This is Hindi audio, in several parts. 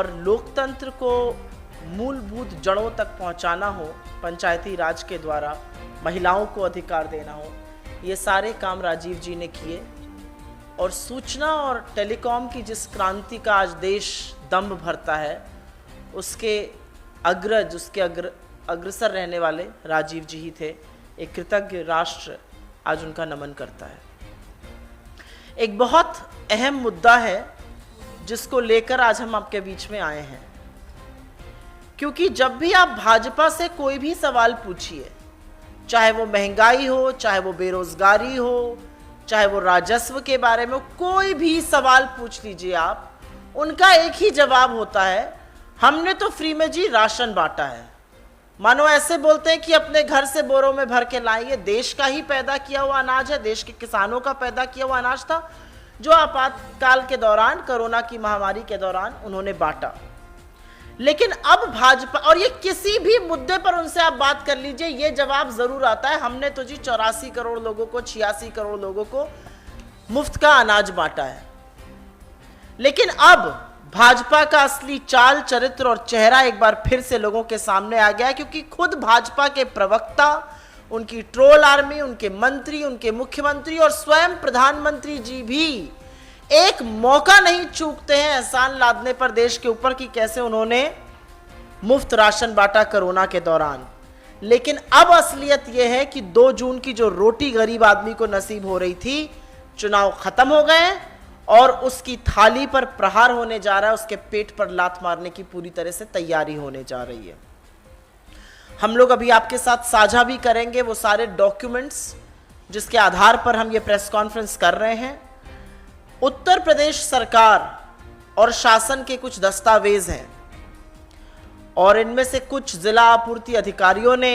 और लोकतंत्र को मूलभूत जड़ों तक पहुंचाना हो, पंचायती राज के द्वारा महिलाओं को अधिकार देना हो, ये सारे काम राजीव जी ने किए। और सूचना और टेलीकॉम की जिस क्रांति का आज देश दम्भ भरता है, उसके अग्रज, उसके अग्रसर रहने वाले राजीव जी ही थे। एक कृतज्ञ राष्ट्र आज उनका नमन करता है। एक बहुत अहम मुद्दा है जिसको लेकर आज हम आपके बीच में आए हैं, क्योंकि जब भी आप भाजपा से कोई भी सवाल पूछिए, चाहे वो महंगाई हो, चाहे वो बेरोजगारी हो, चाहे वो राजस्व के बारे में, कोई भी सवाल पूछ लीजिए आप, उनका एक ही जवाब होता है, हमने तो फ्री में जी राशन बांटा है। मानो ऐसे बोलते हैं कि अपने घर से बोरों में भर के लाइए, देश का ही पैदा किया हुआ अनाज है, देश के किसानों का पैदा किया हुआ अनाज था, जो आपातकाल के दौरान, कोरोना की महामारी के दौरान उन्होंने बांटा। लेकिन अब भाजपा, और ये किसी भी मुद्दे पर उनसे आप बात कर लीजिए, ये जवाब जरूर आता है, हमने तो जी 84 करोड़ लोगों को, 86 करोड़ लोगों को मुफ्त का अनाज बांटा है। लेकिन अब भाजपा का असली चाल, चरित्र और चेहरा एक बार फिर से लोगों के सामने आ गया है, क्योंकि खुद भाजपा के प्रवक्ता, उनकी ट्रोल आर्मी, उनके मंत्री, उनके मुख्यमंत्री और स्वयं प्रधानमंत्री जी भी एक मौका नहीं चूकते हैं एहसान लादने पर देश के ऊपर कि कैसे उन्होंने मुफ्त राशन बांटा कोरोना के दौरान। लेकिन अब असलियत यह है कि 2 जून की जो रोटी गरीब आदमी को नसीब हो रही थी, चुनाव खत्म हो गए और उसकी थाली पर प्रहार होने जा रहा है, उसके पेट पर लात मारने की पूरी तरह से तैयारी होने जा रही है। हम लोग अभी आपके साथ साझा भी करेंगे वो सारे डॉक्यूमेंट्स जिसके आधार पर हम ये प्रेस कॉन्फ्रेंस कर रहे हैं। उत्तर प्रदेश सरकार और शासन के कुछ दस्तावेज हैं और इनमें से कुछ जिला आपूर्ति अधिकारियों ने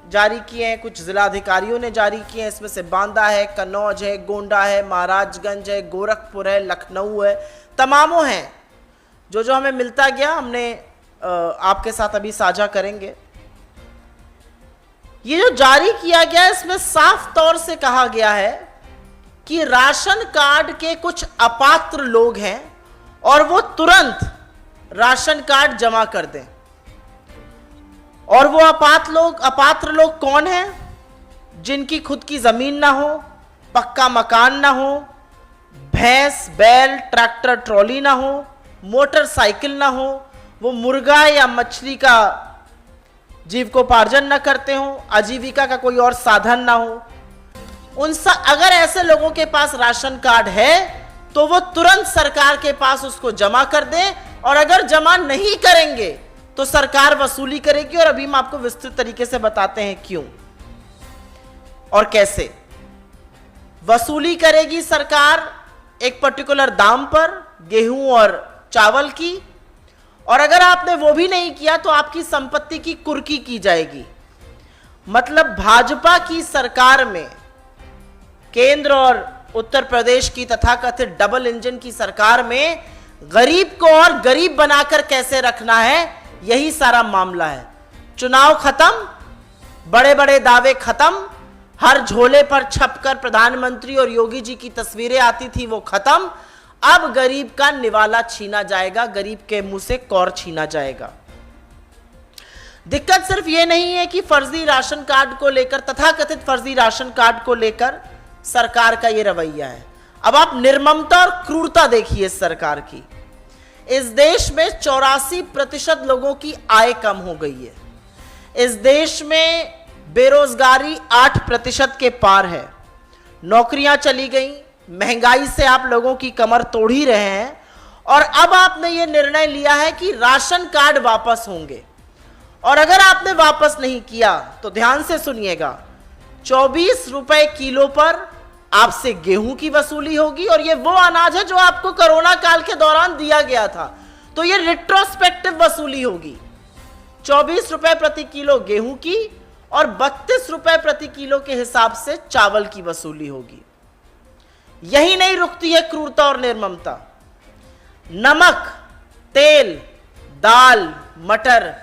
जारी किए हैं, कुछ जिला अधिकारियों ने जारी किए हैं। इसमें से बांदा है, कन्नौज है, गोंडा है, महाराजगंज है, गोरखपुर है, लखनऊ है, तमामों हैं। जो जो हमें मिलता गया हमने आपके साथ अभी साझा करेंगे। ये जो जारी किया गया है, इसमें साफ तौर से कहा गया है कि राशन कार्ड के कुछ अपात्र लोग हैं और वो तुरंत राशन कार्ड जमा कर दें। और वो अपात्र लोग कौन हैं? जिनकी खुद की जमीन ना हो, पक्का मकान ना हो, भैंस, बैल, ट्रैक्टर, ट्रॉली ना हो, मोटरसाइकिल ना हो, वो मुर्गा या मछली का जीविकोपार्जन न करते हो, आजीविका का कोई और साधन ना हो। अगर ऐसे लोगों के पास राशन कार्ड है तो वो तुरंत सरकार के पास उसको जमा कर दें, और अगर जमा नहीं करेंगे तो सरकार वसूली करेगी। और अभी हम आपको विस्तृत तरीके से बताते हैं क्यों और कैसे वसूली करेगी सरकार एक पर्टिकुलर दाम पर गेहूं और चावल की। और अगर आपने वो भी नहीं किया तो आपकी संपत्ति की कुर्की की जाएगी। मतलब भाजपा की सरकार में, केंद्र और उत्तर प्रदेश की तथाकथित डबल इंजन की सरकार में, गरीब को और गरीब बनाकर कैसे रखना है, यही सारा मामला है। चुनाव खत्म, बड़े बड़े दावे खत्म, हर झोले पर छपकर प्रधानमंत्री और योगी जी की तस्वीरें आती थी, वो खत्म। अब गरीब का निवाला छीना जाएगा, गरीब के मुंह से कौर छीना जाएगा। दिक्कत सिर्फ ये नहीं है कि फर्जी राशन कार्ड को लेकर, तथाकथित फर्जी राशन कार्ड को लेकर सरकार का ये रवैया है। अब आप निर्ममता और क्रूरता देखिए इस सरकार की। इस देश में 84% लोगों की आय कम हो गई है। इस देश में बेरोजगारी 8% के पार है। नौकरियां चली गई, महंगाई से आप लोगों की कमर तोड़ ही रहे हैं। और अब आपने ये निर्णय लिया है कि राशन कार्ड वापस होंगे। और अगर आपने वापस नहीं किया तो ध्यान से सुनिएगा, 24 रुपए किलो पर आपसे गेहूं की वसूली होगी। और ये वो अनाज है जो आपको कोरोना काल के दौरान दिया गया था, तो ये रिट्रोस्पेक्टिव वसूली होगी। 24 रुपए प्रति किलो गेहूं की और 32 रुपए प्रति किलो के हिसाब से चावल की वसूली होगी। यही नहीं रुकती है क्रूरता और निर्ममता। नमक, तेल, दाल, मटर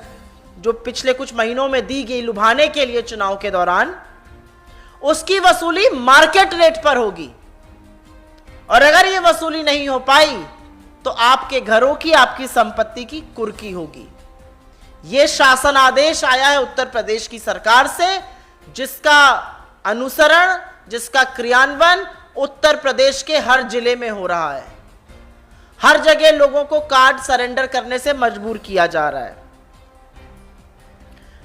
जो पिछले कुछ महीनों में दी गई लुभाने के लिए चुनाव के दौरान, उसकी वसूली मार्केट रेट पर होगी। और अगर यह वसूली नहीं हो पाई तो आपके घरों की, आपकी संपत्ति की कुर्की होगी। यह शासन आदेश आया है उत्तर प्रदेश की सरकार से, जिसका अनुसरण, जिसका क्रियान्वयन उत्तर प्रदेश के हर जिले में हो रहा है। हर जगह लोगों को कार्ड सरेंडर करने से मजबूर किया जा रहा है।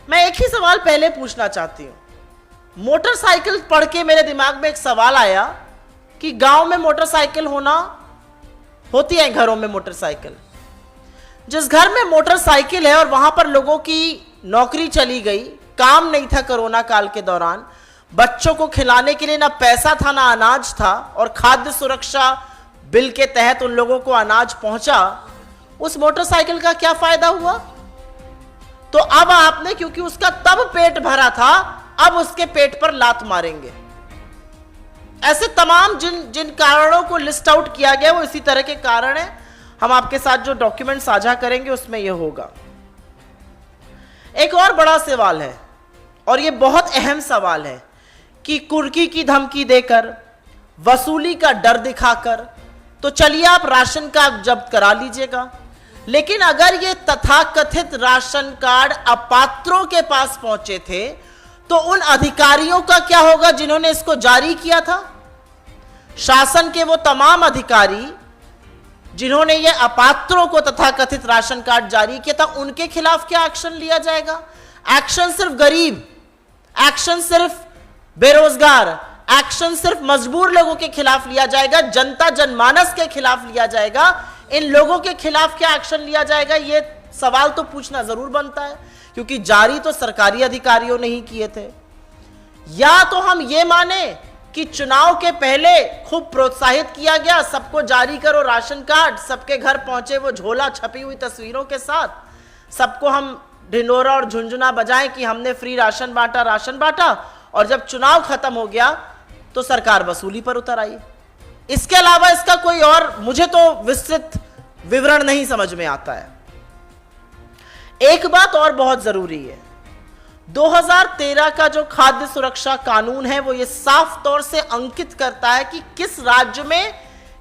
मैं एक ही सवाल पहले पूछना चाहती हूं। मोटरसाइकिल पढ़ के मेरे दिमाग में एक सवाल आया कि गांव में मोटरसाइकिल होती है, घरों में मोटरसाइकिल, जिस घर में मोटरसाइकिल है और वहां पर लोगों की नौकरी चली गई, काम नहीं था कोरोना काल के दौरान, बच्चों को खिलाने के लिए ना पैसा था ना अनाज था, और खाद्य सुरक्षा बिल के तहत उन लोगों को अनाज पहुंचा, उस मोटरसाइकिल का क्या फायदा हुआ? तो अब आपने, क्योंकि उसका तब पेट भरा था, अब उसके पेट पर लात मारेंगे। ऐसे तमाम जिन कारणों को लिस्ट आउट किया गया वो इसी तरह के कारण है। हम आपके साथ जो डॉक्यूमेंट साझा करेंगे उसमें यह होगा। एक और बड़ा सवाल है, और यह बहुत अहम सवाल है, कि कुर्की की धमकी देकर, वसूली का डर दिखाकर तो चलिए आप राशन कार्ड जब्त करा लीजिएगा, लेकिन अगर ये तथाकथित राशन कार्ड अपात्रों के पास पहुंचे थे तो उन अधिकारियों का क्या होगा जिन्होंने इसको जारी किया था? शासन के वो तमाम अधिकारी जिन्होंने ये अपात्रों को तथाकथित राशन कार्ड जारी किया था, उनके खिलाफ क्या एक्शन लिया जाएगा? एक्शन सिर्फ गरीब, एक्शन सिर्फ बेरोजगार, एक्शन सिर्फ मजबूर लोगों के खिलाफ लिया जाएगा, जनता जनमानस के खिलाफ लिया जाएगा। इन लोगों के खिलाफ क्या एक्शन लिया जाएगा, ये सवाल तो पूछना जरूर बनता है, क्योंकि जारी तो सरकारी अधिकारियों ने ही किए थे। या तो हम ये माने कि चुनाव के पहले खूब प्रोत्साहित किया गया, सबको जारी करो राशन कार्ड, सबके घर पहुंचे वो झोला छपी हुई तस्वीरों के साथ, सबको हम ढिंडोरा और झुंझुना बजाएं कि हमने फ्री राशन बांटा, और जब चुनाव खत्म हो गया तो सरकार वसूली पर उतर आई। इसके अलावा इसका कोई और मुझे तो विस्तृत विवरण नहीं समझ में आता है। एक बात और बहुत जरूरी है, 2013 का जो खाद्य सुरक्षा कानून है वो ये साफ तौर से अंकित करता है कि किस राज्य में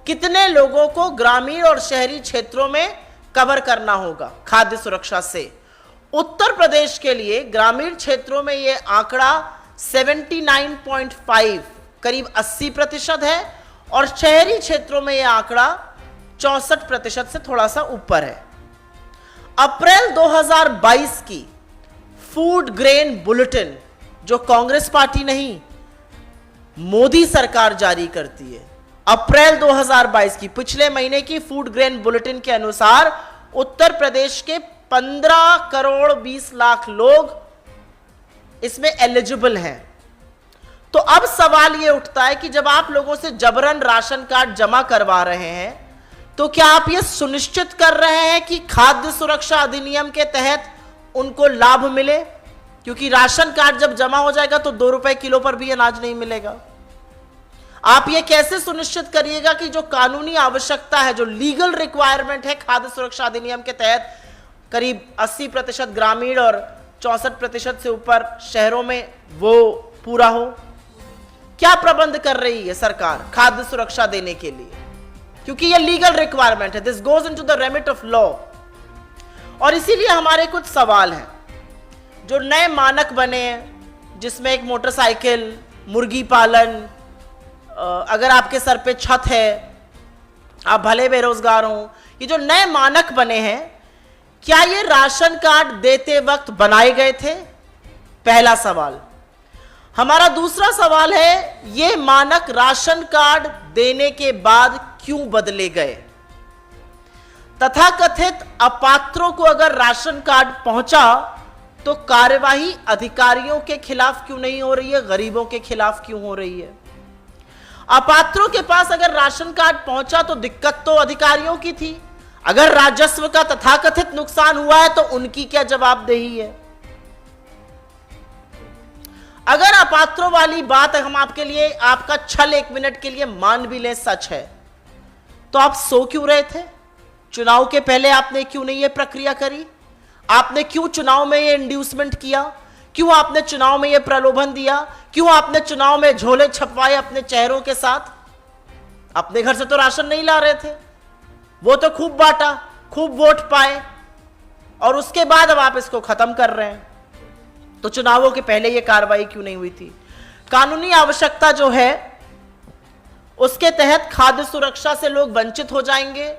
कितने लोगों को ग्रामीण और शहरी क्षेत्रों में कवर करना होगा खाद्य सुरक्षा से। उत्तर प्रदेश के लिए ग्रामीण क्षेत्रों में यह आंकड़ा 79.5 करीब 80% है, और शहरी क्षेत्रों में यह आंकड़ा 64% से थोड़ा सा ऊपर है। अप्रैल 2022 की फूड ग्रेन बुलेटिन, जो कांग्रेस पार्टी नहीं मोदी सरकार जारी करती है, अप्रैल 2022 की पिछले महीने की फूड ग्रेन बुलेटिन के अनुसार उत्तर प्रदेश के 15 करोड़ 20 लाख लोग इसमें एलिजिबल हैं। तो अब सवाल यह उठता है कि जब आप लोगों से जबरन राशन कार्ड जमा करवा रहे हैं, तो क्या आप यह सुनिश्चित कर रहे हैं कि खाद्य सुरक्षा अधिनियम के तहत उनको लाभ मिले? क्योंकि राशन कार्ड जब जमा हो जाएगा तो 2 रुपए किलो पर भी अनाज नहीं मिलेगा। आप यह कैसे सुनिश्चित करिएगा कि जो कानूनी आवश्यकता है, जो लीगल रिक्वायरमेंट है खाद्य सुरक्षा अधिनियम के तहत, करीब 80% ग्रामीण और 64% से ऊपर शहरों में, वो पूरा हो? क्या प्रबंध कर रही है सरकार खाद्य सुरक्षा देने के लिए? क्योंकि ये लीगल रिक्वायरमेंट है, this goes into the remit of law. और इसीलिए हमारे कुछ सवाल हैं। जो नए मानक बने हैं, जिसमें एक मोटरसाइकिल, मुर्गी पालन, अगर आपके सर पे छत है, आप भले बेरोजगार हो, ये जो नए मानक बने हैं, क्या ये राशन कार्ड देते वक्त बनाए गए थे? पहला सवाल। हमारा दूसरा सवाल है, ये मानक राशन कार्ड देने के बाद क्यों बदले गए? तथाकथित अपात्रों को अगर राशन कार्ड पहुंचा तो कार्यवाही अधिकारियों के खिलाफ क्यों नहीं हो रही है, गरीबों के खिलाफ क्यों हो रही है? अपात्रों के पास अगर राशन कार्ड पहुंचा तो दिक्कत तो अधिकारियों की थी, अगर राजस्व का तथाकथित नुकसान हुआ है तो उनकी क्या जवाबदेही है? अगर अपात्रों वाली बात हम आपके लिए, आपका छल 1 मिनट के लिए मान भी लें सच है, तो आप सो क्यों रहे थे? चुनाव के पहले आपने क्यों नहीं ये प्रक्रिया करी? आपने क्यों चुनाव में ये इंड्यूसमेंट किया? क्यों आपने चुनाव में ये प्रलोभन दिया? क्यों आपने चुनाव में झोले छपवाए अपने चेहरों के साथ? अपने घर से तो राशन नहीं ला रहे थे, वो तो खूब बांटा, खूब वोट पाए, और उसके बाद अब आप इसको खत्म कर रहे हैं। तो चुनावों के पहले ये कार्रवाई क्यों नहीं हुई थी? कानूनी आवश्यकता जो है उसके तहत खाद्य सुरक्षा से लोग वंचित हो जाएंगे,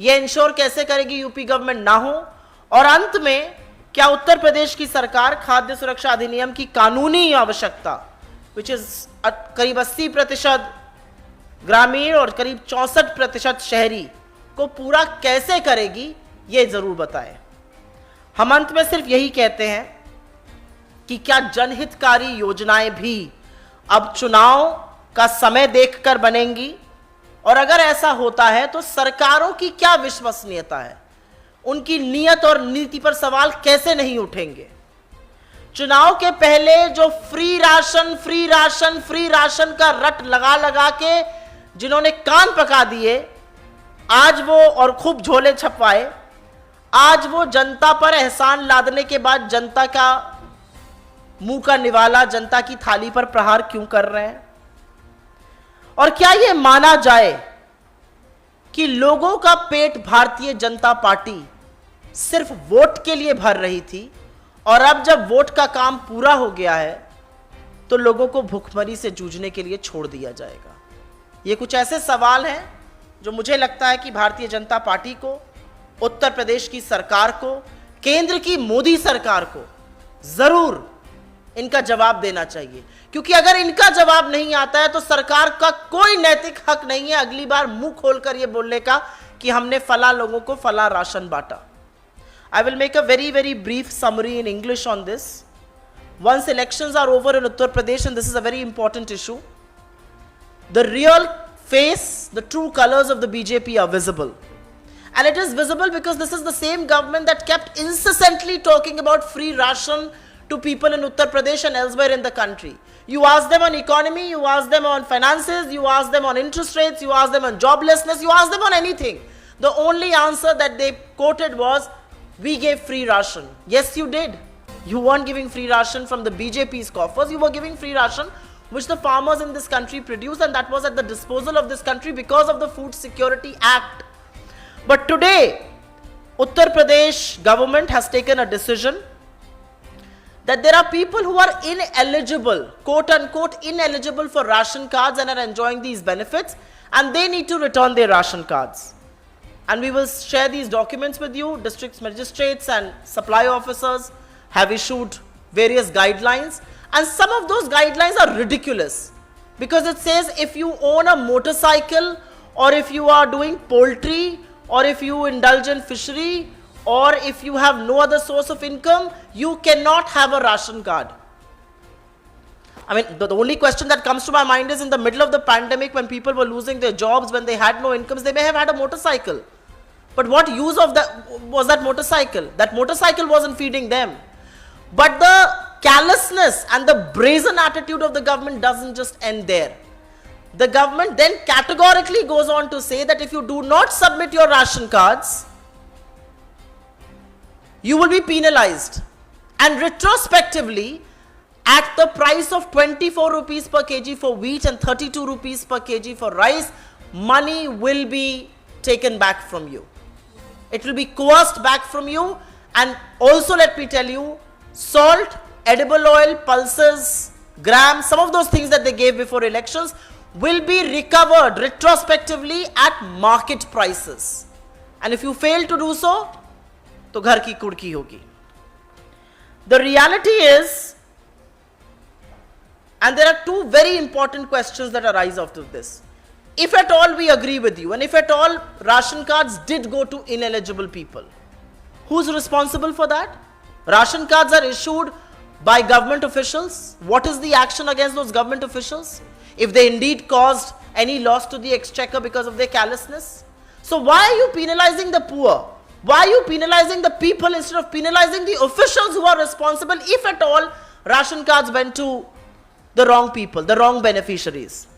ये इंश्योर कैसे करेगी यूपी गवर्नमेंट ना हो? और अंत में क्या उत्तर प्रदेश की सरकार खाद्य सुरक्षा अधिनियम की कानूनी आवश्यकता, विच इज करीब 80% ग्रामीण और करीब 64% शहरी को पूरा कैसे करेगी, ये जरूर बताएं। हम अंत में सिर्फ यही कहते हैं कि क्या जनहितकारी योजनाएं भी अब चुनाव का समय देखकर बनेंगी? और अगर ऐसा होता है तो सरकारों की क्या विश्वसनीयता है? उनकी नीयत और नीति पर सवाल कैसे नहीं उठेंगे? चुनाव के पहले जो फ्री राशन का रट लगा लगा के जिन्होंने कान पका दिए, आज वो, और खूब झोले छपवाए, आज वो जनता पर एहसान लादने के बाद जनता का मुंह का निवाला, जनता की थाली पर प्रहार क्यों कर रहे हैं? और क्या यह माना जाए कि लोगों का पेट भारतीय जनता पार्टी सिर्फ वोट के लिए भर रही थी, और अब जब वोट का काम पूरा हो गया है तो लोगों को भूखमरी से जूझने के लिए छोड़ दिया जाएगा? ये कुछ ऐसे सवाल हैं जो मुझे लगता है कि भारतीय जनता पार्टी को, उत्तर प्रदेश की सरकार को, केंद्र की मोदी सरकार को जरूर इनका जवाब देना चाहिए। क्योंकि अगर इनका जवाब नहीं आता है तो सरकार का कोई नैतिक हक नहीं है अगली बार मुंह खोलकर यह बोलने का कि हमने फला लोगों को फला राशन बांटा। I will make a very brief summary in English on this. Once elections are over in Uttar Pradesh, and this is a very important issue, the real face, the true colors of the BJP are visible. And it is visible because this is the same government that kept incessantly talking about free ration to people in Uttar Pradesh and elsewhere in the country. You ask them on economy, you ask them on finances, you ask them on interest rates, you ask them on joblessness, you ask them on anything. The only answer that they quoted was, we gave free ration. Yes, you did. You weren't giving free ration from the BJP's coffers, you were giving free ration which the farmers in this country produced, and that was at the disposal of this country because of the Food Security Act. But today, Uttar Pradesh government has taken a decision that there are people who are ineligible, quote unquote ineligible for ration cards and are enjoying these benefits, and they need to return their ration cards. And we will share these documents with you. District magistrates and supply officers have issued various guidelines, and some of those guidelines are ridiculous because it says if you own a motorcycle, or if you are doing poultry, or if you indulge in fishery, or if you have no other source of income, you cannot have a ration card. I mean, the only question that comes to my mind is, in the middle of the pandemic, when people were losing their jobs, when they had no incomes, they may have had a motorcycle. But what use of that was that motorcycle? That motorcycle wasn't feeding them. But the callousness and the brazen attitude of the government doesn't just end there. The government then categorically goes on to say that if you do not submit your ration cards, you will be penalized. And retrospectively, at the price of 24 rupees per kg for wheat and 32 rupees per kg for rice, money will be taken back from you. It will be coerced back from you. And also, let me tell you, salt, edible oil, pulses, grams, some of those things that they gave before elections will be recovered retrospectively at market prices. And if you fail to do so, to ghar ki kudki hogi. The reality is, and there are two very important questions that arise out of this. If at all we agree with you, and if at all ration cards did go to ineligible people, who's responsible for that? Ration cards are issued by government officials. What is the action against those government officials if they indeed caused any loss to the exchequer because of their callousness? So why are you penalizing the poor? Why are you penalizing the people instead of penalizing the officials who are responsible if at all ration cards went to the wrong people, the wrong beneficiaries?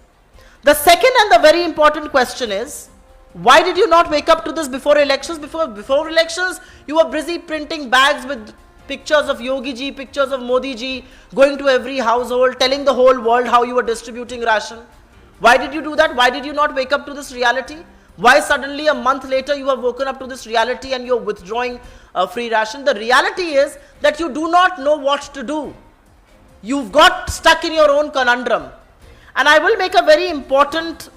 The second and the very important question is, why did you not wake up to this before elections? Before elections, you were busy printing bags with pictures of Yogi ji, pictures of Modi ji, going to every household, telling the whole world how you were distributing ration. Why did you do that? Why did you not wake up to this reality? Why suddenly a month later you have woken up to this reality and you're withdrawing free ration? The reality is that you do not know what to do. You've got stuck in your own conundrum. And I will make a very important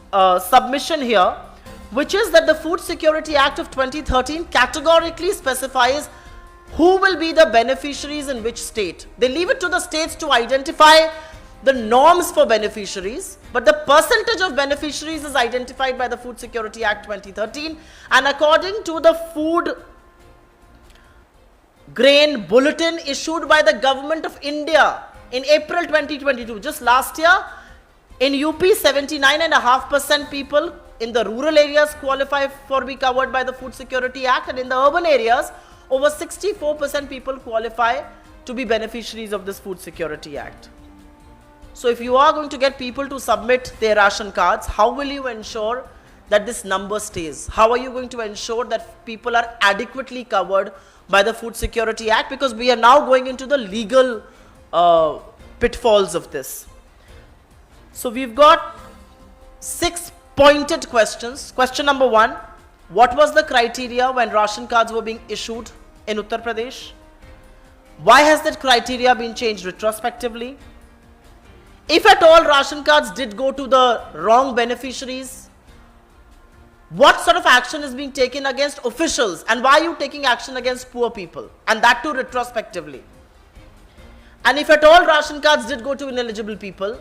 submission here, which is that the Food Security Act of 2013 categorically specifies who will be the beneficiaries in which state. They leave it to the states to identify the norms for beneficiaries, but the percentage of beneficiaries is identified by the Food Security Act 2013, and according to the Food Grain Bulletin issued by the Government of India in April 2022, just last year, in UP 79.5% people in the rural areas qualify for be covered by the Food Security Act, and in the urban areas over 64% people qualify to be beneficiaries of this Food Security Act. So if you are going to get people to submit their ration cards, how will you ensure that this number stays? How are you going to ensure that people are adequately covered by the Food Security Act? Because we are now going into the legal pitfalls of this. So we've got 6 pointed questions. Question number 1, what was the criteria when ration cards were being issued in Uttar Pradesh? Why has that criteria been changed retrospectively? If at all ration cards did go to the wrong beneficiaries, what sort of action is being taken against officials, and why are you taking action against poor people, and that too retrospectively? And if at all ration cards did go to ineligible people,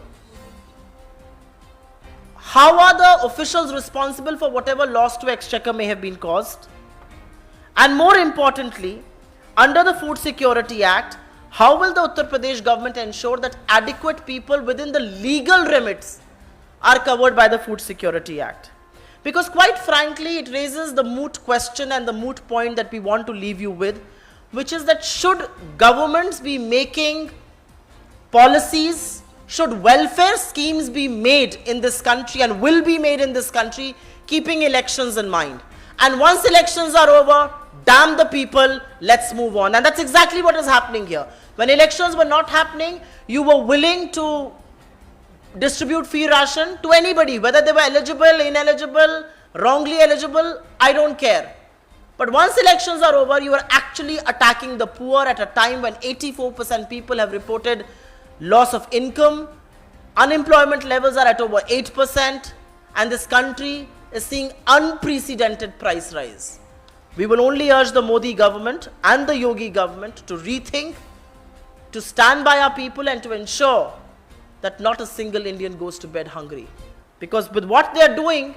how are the officials responsible for whatever loss to exchequer may have been caused? And more importantly, under the Food Security Act, how will the Uttar Pradesh government ensure that adequate people within the legal remits are covered by the Food Security Act? Because quite frankly, it raises the moot question and the moot point that we want to leave you with, which is that should governments be making policies, should welfare schemes be made in this country and will be made in this country, keeping elections in mind? And once elections are over, damn the people, let's move on. And that's exactly what is happening here. When elections were not happening, you were willing to distribute free ration to anybody, whether they were eligible, ineligible, wrongly eligible, I don't care. But once elections are over, you are actually attacking the poor at a time when 84% people have reported loss of income, unemployment levels are at over 8%, and this country is seeing unprecedented price rise. We will only urge the Modi government and the Yogi government to rethink, to stand by our people, and to ensure that not a single Indian goes to bed hungry. Because with what they are doing,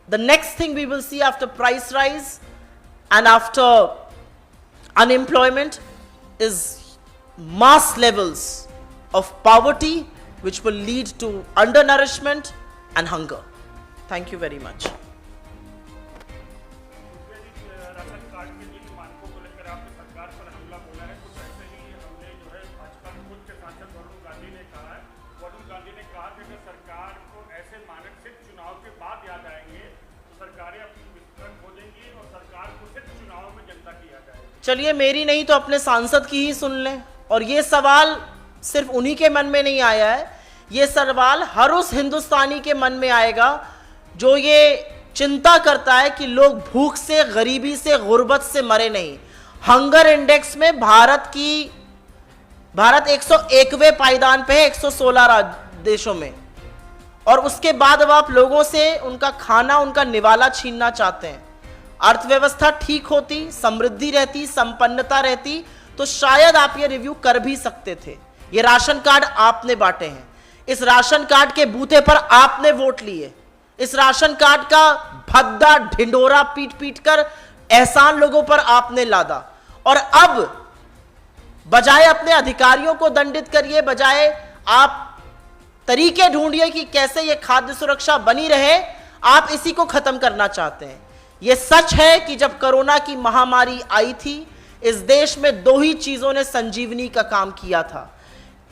the next thing we will see after price rise and after unemployment is mass levels of poverty, which will lead to undernourishment and hunger. Thank you very much. चलिए मेरी नहीं तो अपने सांसद की ही सुन लें। और ये सवाल सिर्फ उन्हीं के मन में नहीं आया है, ये सवाल हर उस हिंदुस्तानी के मन में आएगा जो ये चिंता करता है कि लोग भूख से, गरीबी से, गुर्बत से मरे नहीं। हंगर इंडेक्स में भारत 101वें पायदान पे है 116 देशों में, और उसके बाद अब आप लोगों से उनका खाना, उनका निवाला छीनना चाहते हैं। अर्थव्यवस्था ठीक होती, समृद्धि रहती, संपन्नता रहती, तो शायद आप ये रिव्यू कर भी सकते थे। ये राशन कार्ड आपने बांटे हैं, इस राशन कार्ड के बूथे पर आपने वोट लिए, इस राशन कार्ड का भद्दा ढिंडोरा पीट पीट कर एहसान लोगों पर आपने लादा, और अब बजाय अपने अधिकारियों को दंडित करिए, बजाय आप तरीके ढूंढिए कि कैसे ये खाद्य सुरक्षा बनी रहे, आप इसी को खत्म करना चाहते हैं। ये सच है कि जब कोरोना की महामारी आई थी, इस देश में दो ही चीजों ने संजीवनी का काम किया था।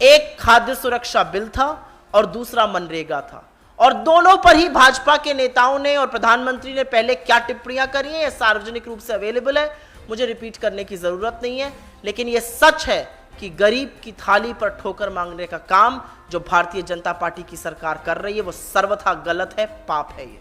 एक खाद्य सुरक्षा बिल था और दूसरा मनरेगा था, और दोनों पर ही भाजपा के नेताओं ने और प्रधानमंत्री ने पहले क्या टिप्पणियां करी हैं, ये सार्वजनिक रूप से अवेलेबल है, मुझे रिपीट करने की जरूरत नहीं है। लेकिन यह सच है कि गरीब की थाली पर ठोकर मांगने का काम जो भारतीय जनता पार्टी की सरकार कर रही है वो सर्वथा गलत है, पाप है। ये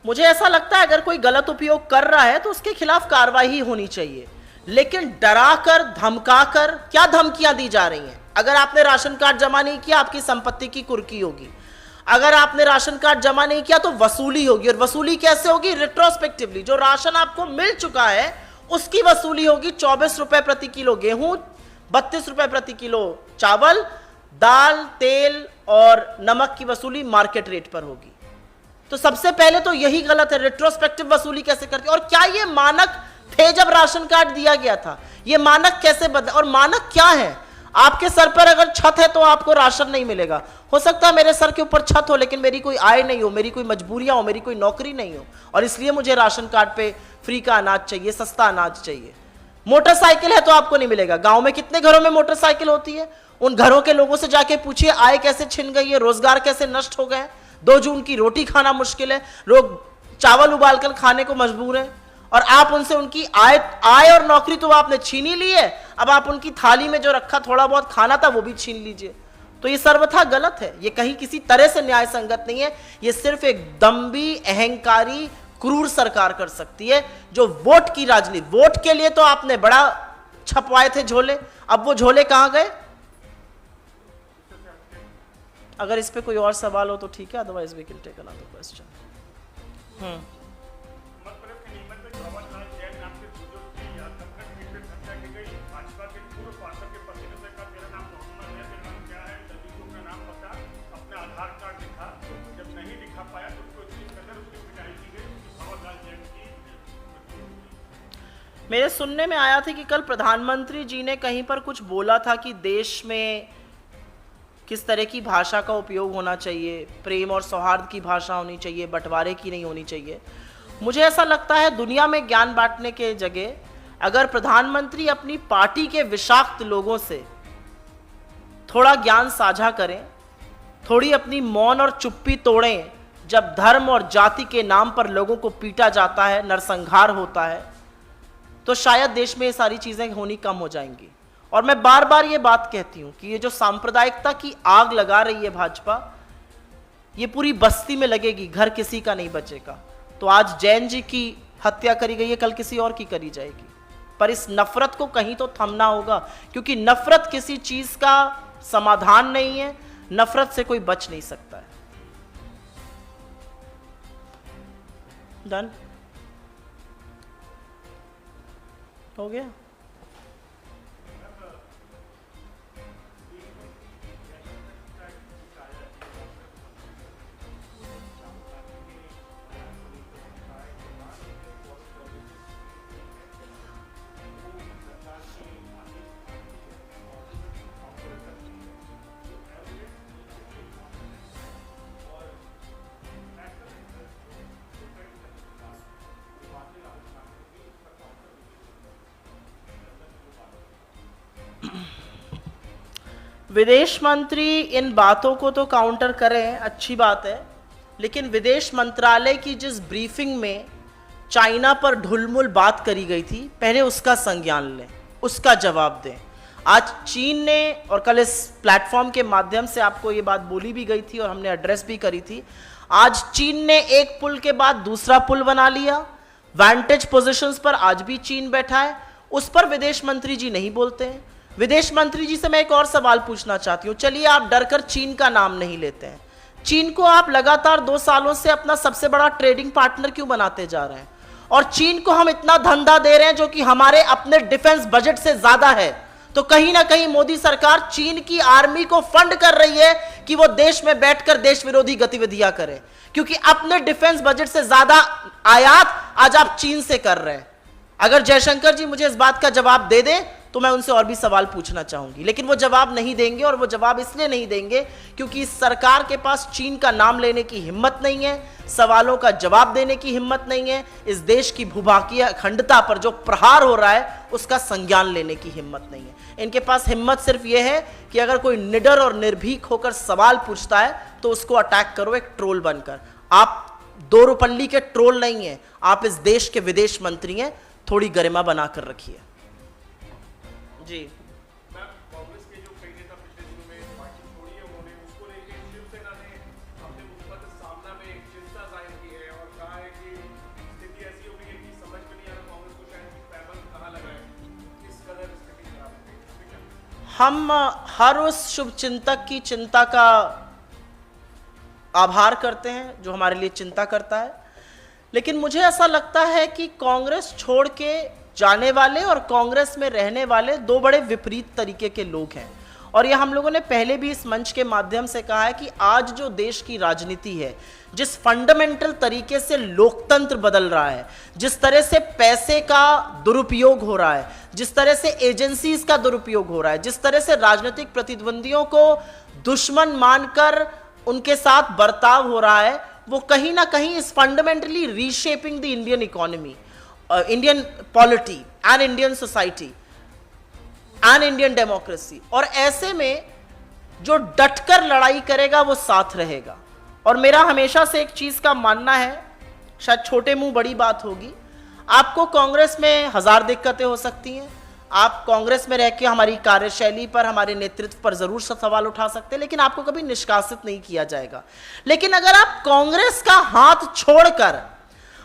मुझे ऐसा लगता है अगर कोई गलत उपयोग कर रहा है तो उसके खिलाफ कार्रवाई होनी चाहिए, लेकिन डराकर धमकाकर क्या धमकियां दी जा रही हैं। अगर आपने राशन कार्ड जमा नहीं किया आपकी संपत्ति की कुर्की होगी, अगर आपने राशन कार्ड जमा नहीं किया तो वसूली होगी, और वसूली कैसे होगी? रिट्रोस्पेक्टिवली। जो राशन आपको मिल चुका है उसकी वसूली होगी। 24 रुपए प्रति किलो गेहूं, 32 रुपए प्रति किलो चावल, दाल, तेल और नमक की वसूली मार्केट रेट पर होगी। तो सबसे पहले तो यही गलत है, रिट्रोस्पेक्टिव वसूली कैसे करती है। और क्या ये मानक थे जब राशन कार्ड दिया गया था? ये मानक कैसे बदले? और मानक क्या है? आपके सर पर अगर छत है तो आपको राशन नहीं मिलेगा। हो सकता है मेरे सर के ऊपर छत हो लेकिन मेरी कोई आय नहीं हो, मेरी कोई मजबूरियां हो, मेरी कोई नौकरी नहीं हो, और इसलिए मुझे राशन कार्ड पे फ्री का अनाज चाहिए, सस्ता अनाज चाहिए। मोटरसाइकिल है तो आपको नहीं मिलेगा। गांव में कितने घरों में मोटरसाइकिल होती है? उन घरों के लोगों से जाके पूछिए आय कैसे छिन गई है, रोजगार कैसे नष्ट हो गए। 2 जून की रोटी खाना मुश्किल है, लोग चावल उबालकर खाने को मजबूर हैं, और आप उनसे उनकी आय और नौकरी तो आपने छीन ही ली है। अब आप उनकी थाली में जो रखा थोड़ा बहुत खाना था वो भी छीन लीजिए। तो ये सर्वथा गलत है, ये कहीं किसी तरह से न्याय संगत नहीं है। ये सिर्फ एक दम्भी, अहंकारी, क्रूर सरकार कर सकती है जो वोट की राजनीति। वोट के लिए तो आपने बड़ा छपवाए थे झोले, अब वो झोले कहां गए? अगर इस पे कोई और सवाल हो तो ठीक है, otherwise we can take another question. मेरे सुनने में आया था कि कल प्रधानमंत्री जी ने कहीं पर कुछ बोला था कि देश में किस तरह की भाषा का उपयोग होना चाहिए, प्रेम और सौहार्द की भाषा होनी चाहिए, बंटवारे की नहीं होनी चाहिए। मुझे ऐसा लगता है दुनिया में ज्ञान बांटने के जगह अगर प्रधानमंत्री अपनी पार्टी के विषाक्त लोगों से थोड़ा ज्ञान साझा करें, थोड़ी अपनी मौन और चुप्पी तोड़ें जब धर्म और जाति के नाम पर लोगों को पीटा जाता है, नरसंहार होता है, तो शायद देश में ये सारी चीजें होनी कम हो जाएंगी। और मैं बार बार ये बात कहती हूं कि ये जो सांप्रदायिकता की आग लगा रही है भाजपा, ये पूरी बस्ती में लगेगी, घर किसी का नहीं बचेगा। तो आज जैन जी की हत्या करी गई है, कल किसी और की करी जाएगी। पर इस नफरत को कहीं तो थमना होगा, क्योंकि नफरत किसी चीज का समाधान नहीं है, नफरत से कोई बच नहीं सकता है। डन हो गया। विदेश मंत्री इन बातों को तो काउंटर करें, अच्छी बात है, लेकिन विदेश मंत्रालय की जिस ब्रीफिंग में चाइना पर ढुलमुल बात करी गई थी, पहले उसका संज्ञान लें, उसका जवाब दें। आज चीन ने, और कल इस प्लेटफॉर्म के माध्यम से आपको ये बात बोली भी गई थी और हमने एड्रेस भी करी थी, आज चीन ने एक पुल के बाद दूसरा पुल बना लिया, वांटेज पोजीशंस पर आज भी चीन बैठा है, उस पर विदेश मंत्री जी नहीं बोलते हैं। विदेश मंत्री जी से मैं एक और सवाल पूछना चाहती हूं, चलिए आप डरकर चीन का नाम नहीं लेते हैं, चीन को आप लगातार 2 सालों से अपना सबसे बड़ा ट्रेडिंग पार्टनर क्यों बनाते जा रहे हैं? और चीन को हम इतना धंधा दे रहे हैं जो कि हमारे अपने डिफेंस बजट से ज्यादा है, तो कहीं ना कहीं मोदी सरकार चीन की आर्मी को फंड कर रही है कि वो देश में बैठकर देश विरोधी गतिविधियां करे, क्योंकि अपने डिफेंस बजट से ज्यादा आयात आज आप चीन से कर रहे हैं। अगर जयशंकर जी मुझे इस बात का जवाब दे दें तो मैं उनसे और भी सवाल पूछना चाहूंगी, लेकिन वो जवाब नहीं देंगे, और वो जवाब इसलिए नहीं देंगे क्योंकि इस सरकार के पास चीन का नाम लेने की हिम्मत नहीं है, सवालों का जवाब देने की हिम्मत नहीं है, इस देश की भूभाकीय अखंडता पर जो प्रहार हो रहा है उसका संज्ञान लेने की हिम्मत नहीं है। इनके पास हिम्मत सिर्फ यह है कि अगर कोई निडर और निर्भीक होकर सवाल पूछता है तो उसको अटैक करो एक ट्रोल बनकर। आप 2 रुपल्ली के ट्रोल नहीं है, आप इस देश के विदेश मंत्री हैं, थोड़ी गरिमा बनाकर रखिए। जी कांग्रेस के जो कई नेता पिछले दिनों में पार्टी छोड़ी है, उन्होंने उसको लेकर शिवसेना ने अपने मुखपत्र सामना में एक चिंता जाहिर की है और कहा है हम हर उस शुभ चिंतक की चिंता का आभार करते हैं जो हमारे लिए चिंता करता है, लेकिन मुझे ऐसा लगता है कि कांग्रेस छोड़ के जाने वाले और कांग्रेस में रहने वाले दो बड़े विपरीत तरीके के लोग हैं। और यह हम लोगों ने पहले भी इस मंच के माध्यम से कहा है कि आज जो देश की राजनीति है, जिस फंडामेंटल तरीके से लोकतंत्र बदल रहा है, जिस तरह से पैसे का दुरुपयोग हो रहा है, जिस तरह से एजेंसीज का दुरुपयोग हो रहा है, जिस तरह से राजनीतिक प्रतिद्वंदियों को दुश्मन मानकर उनके साथ बर्ताव हो रहा है, वो कहीं ना कहीं इस fundamentally reshaping the Indian economy, Indian polity and Indian society and Indian democracy. और ऐसे में जो डटकर लड़ाई करेगा वो साथ रहेगा। और मेरा हमेशा से एक चीज का मानना है, शायद छोटे मुंह बड़ी बात होगी, आपको कांग्रेस में हजार दिक्कतें हो सकती हैं, आप कांग्रेस में रह के हमारी कार्यशैली पर, हमारे नेतृत्व पर जरूर सवाल उठा सकते हैं, लेकिन आपको कभी निष्कासित नहीं किया जाएगा। लेकिन अगर आप कांग्रेस का हाथ छोड़कर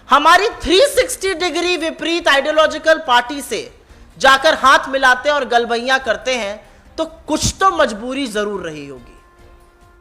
हमारी 360 डिग्री विपरीत आइडियोलॉजिकल पार्टी से जाकर हाथ मिलाते और गलबैयां करते हैं, तो कुछ तो मजबूरी जरूर रही होगी।